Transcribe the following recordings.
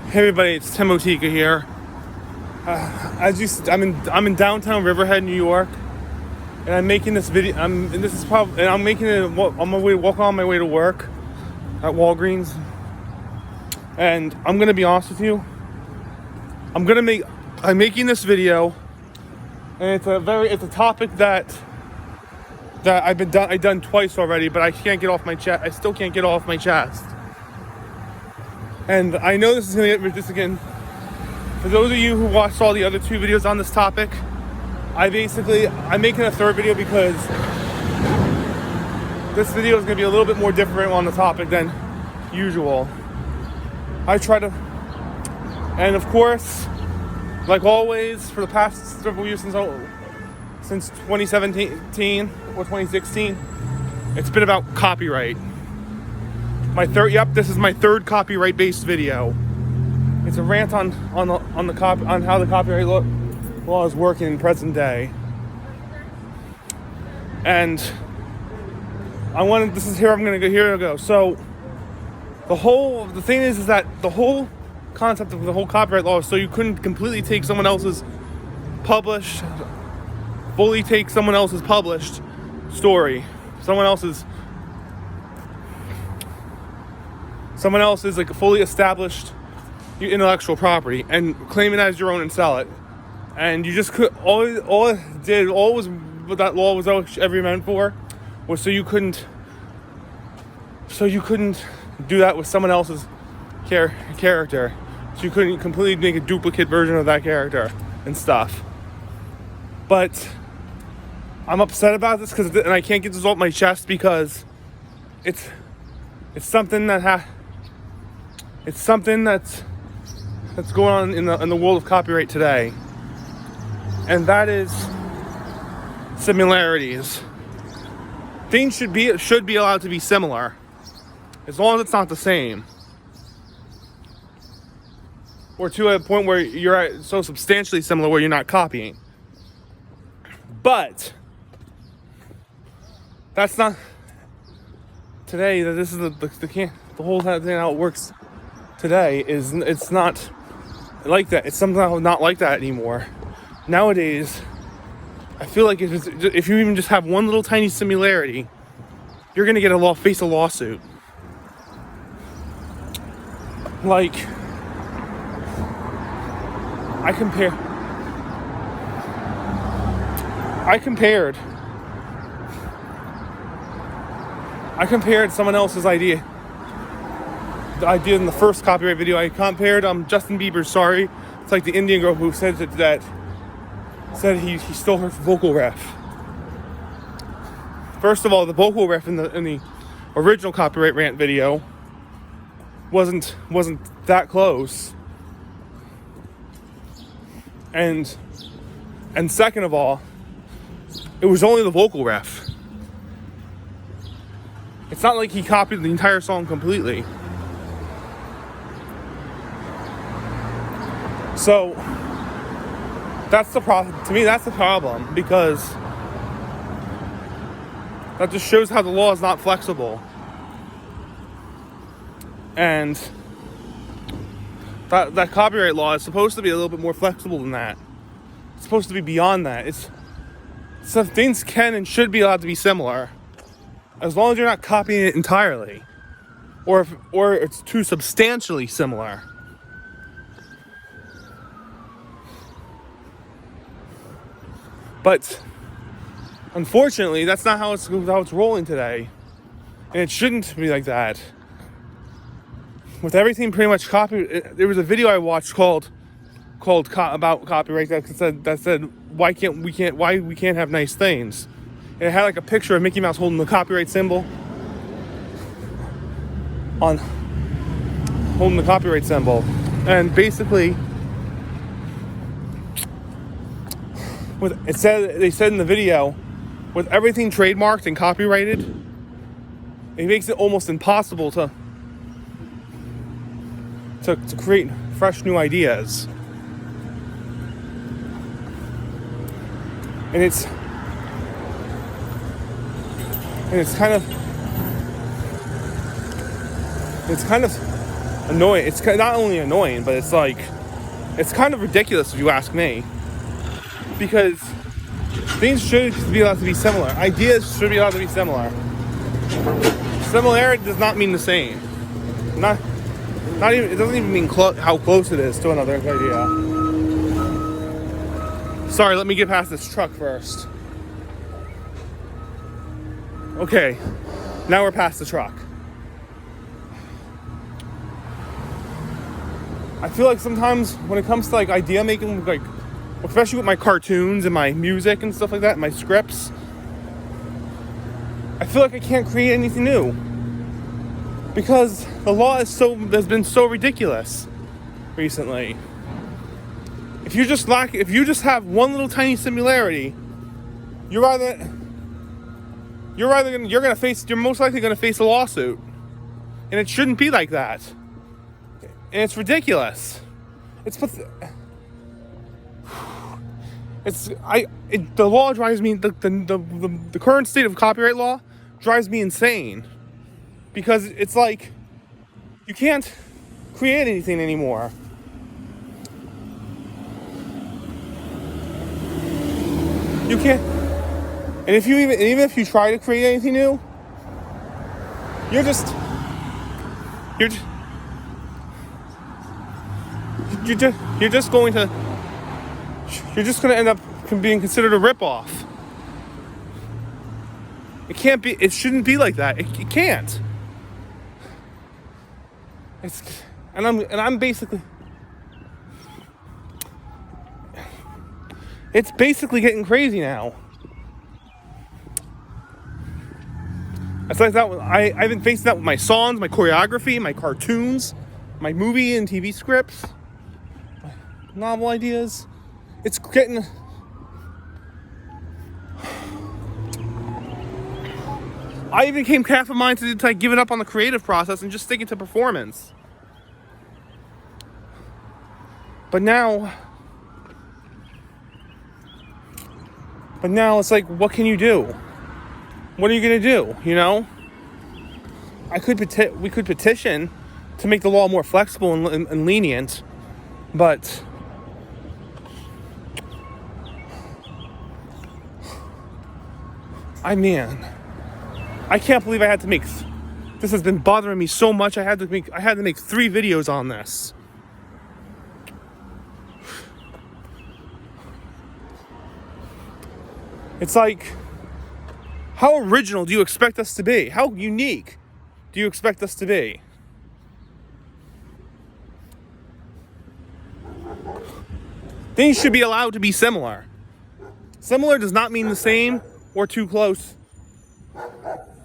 Hey everybody, it's Tim Otika here. I'm in downtown Riverhead, New York, and I'm making this video. I'm making it on my way, walking on my way to work at Walgreens. And I'm gonna be honest with you. I'm making this video, and it's a topic that I've done twice already, but I can't get off my chest. I still can't get off my chest. And I know this is going to get this again. For those of you who watched all the other two videos on this topic, I'm making a third video because this video is going to be a little bit more different on the topic than usual. And of course, like always, for the past several years since 2017 or 2016, it's been about copyright. This is my third copyright-based video. It's a rant on how the copyright law is working in present day. And here I go. So the thing is that the whole concept of the whole copyright law is so you couldn't completely take someone else's published story, someone else's like fully established intellectual property, and claim it as your own and sell it. And you just could what that law was ever meant for was so you couldn't do that with someone else's character. So you couldn't completely make a duplicate version of that character and stuff. But I'm upset about this and I can't get this off my chest because it's something that's going on in the world of copyright today, and that is similarities. Things should be allowed to be similar, as long as it's not the same, or to a point where you're so substantially similar where you're not copying. But that's not today. That this is the whole thing how it works today it's not like that. It's somehow not like that anymore. Nowadays, I feel like if you even just have one little tiny similarity, you're gonna face a lawsuit. Like, I compared someone else's idea. The idea in the first copyright video, I compared Justin Bieber's "Sorry." It's like the Indian girl who said he stole her vocal ref. First of all, the vocal ref in the original copyright rant video wasn't that close. And second of all, it was only the vocal ref. It's not like he copied the entire song completely. So that's the problem. To me, that's the problem, because that just shows how the law is not flexible. And that copyright law is supposed to be a little bit more flexible than that. It's supposed to be beyond that. So things can and should be allowed to be similar, as long as you're not copying it entirely, or it's too substantially similar. But unfortunately, that's not how it's rolling today, and it shouldn't be like that. With everything pretty much copied, there was a video I watched called about copyright that said why we can't have nice things. And it had like a picture of Mickey Mouse holding the copyright symbol, and basically, they said in the video, with everything trademarked and copyrighted, it makes it almost impossible to create fresh new ideas. And it's kind of annoying. It's not only annoying, but it's like, it's kind of ridiculous if you ask me. Because things should be allowed to be similar. Ideas should be allowed to be similar. Similarity does not mean the same. Not even. It doesn't even mean how close it is to another idea. Sorry, let me get past this truck first. Okay, now we're past the truck. I feel like sometimes when it comes to like idea making, like especially with my cartoons and my music and stuff like that, my scripts, I feel like I can't create anything new because the law has been so ridiculous recently. If you just have one little tiny similarity, you're most likely gonna face a lawsuit, and it shouldn't be like that. And it's ridiculous. The law drives me. The current state of copyright law drives me insane because it's like you can't create anything anymore. You can't. And even if you try to create anything new, you're just going to end up being considered a ripoff. It can't be. It shouldn't be like that. It can't. I'm basically. It's basically getting crazy now. It's like that. I've been facing that with my songs, my choreography, my cartoons, my movie and TV scripts, my novel ideas. It's getting. I even came half of mine to like giving up on the creative process and just sticking to performance. But now it's like, what can you do? What are you gonna do? You know, we could petition to make the law more flexible and lenient, but I can't believe I had to make. This has been bothering me so much. I had to make 3 videos on this. It's like, how original do you expect us to be? How unique do you expect us to be? Things should be allowed to be similar. Similar does not mean the same or too close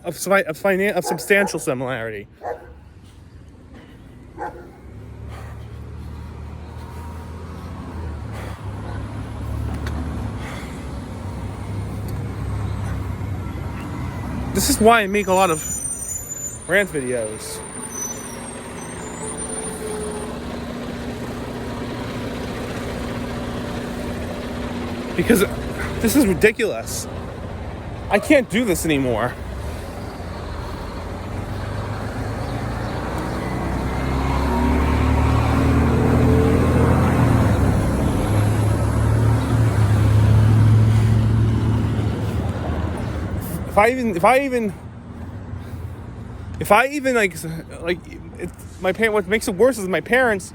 of substantial similarity. This is why I make a lot of rant videos. Because this is ridiculous. I can't do this anymore. If I even like my parents, what makes it worse is my parents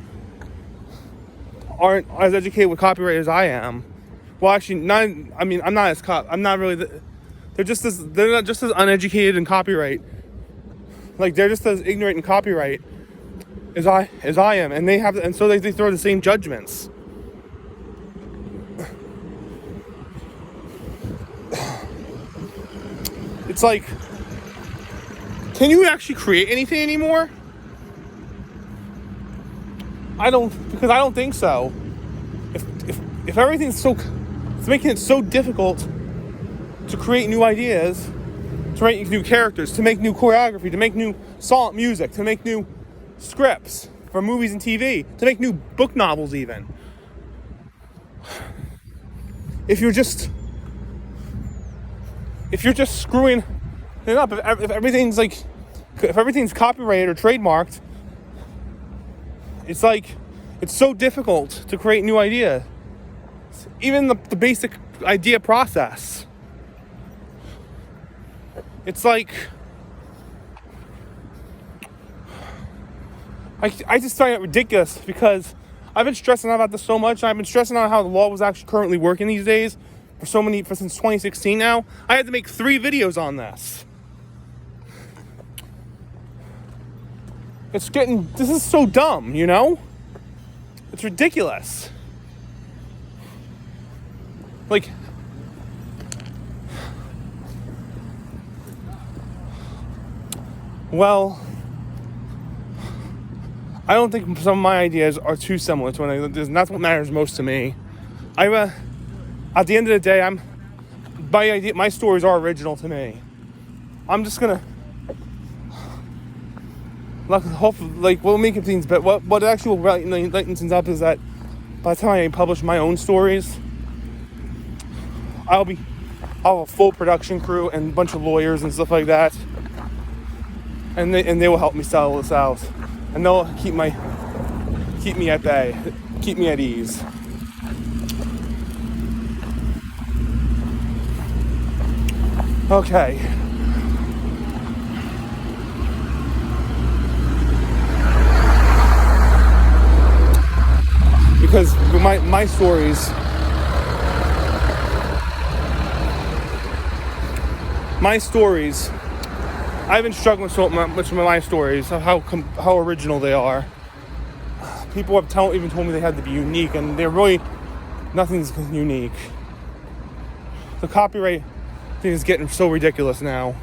aren't as educated with copyright as I am. Well, actually, I'm not really. They're not just as uneducated in copyright. Like, they're just as ignorant in copyright as I am, and so they throw the same judgments. It's like, can you actually create anything anymore? I don't think so. If everything's it's making it so difficult to create new ideas, to write new characters, to make new choreography, to make new song music, to make new scripts for movies and TV, to make new book novels even. If you're just screwing it up, if everything's copyrighted or trademarked, It's like, it's so difficult to create new idea. Even the basic idea process. It's like, I just find it ridiculous because I've been stressing out about this so much. I've been stressing out how the law was actually currently working these days since 2016 now. I had to make 3 videos on this. This is so dumb, you know? It's ridiculous. Like, well, I don't think some of my ideas are too similar to one another, and that's what matters most to me. At the end of the day, my stories are original to me. I'm just gonna, hopefully, we'll make things better. What actually will lighten things up is that by the time I publish my own stories, I'll have a full production crew and a bunch of lawyers and stuff like that, and they will help me sell this out, and they'll keep me at bay, keep me at ease. Okay. Because my stories, I've been struggling so much with my stories, how original they are. People have even told me they had to be unique, and nothing's unique. The copyright thing is getting so ridiculous now,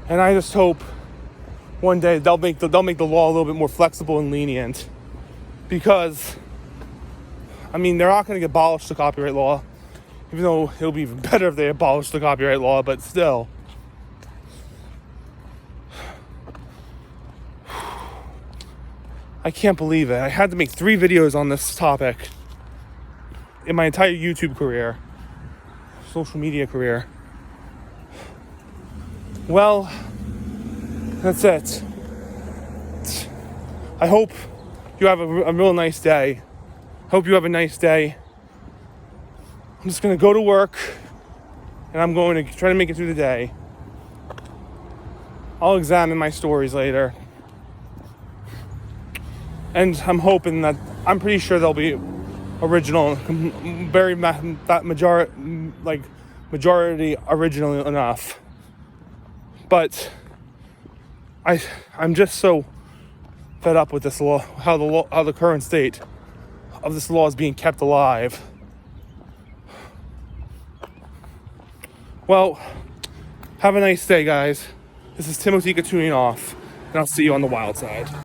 and I just hope one day they'll make the law a little bit more flexible and lenient, because they're not going to abolish the copyright law, even though it'll be even better if they abolish the copyright law, but still. I can't believe it. I had to make 3 videos on this topic in my entire YouTube career, social media career. Well, that's it. I hope you have a real nice day. Hope you have a nice day. I'm just going to go to work, and I'm going to try to make it through the day. I'll examine my stories later. And I'm pretty sure they'll be original, very majority original enough. But I'm just so fed up with this law, how the current state of this law is being kept alive. Well, have a nice day, guys. This is Timothy tuning off, and I'll see you on the wild side.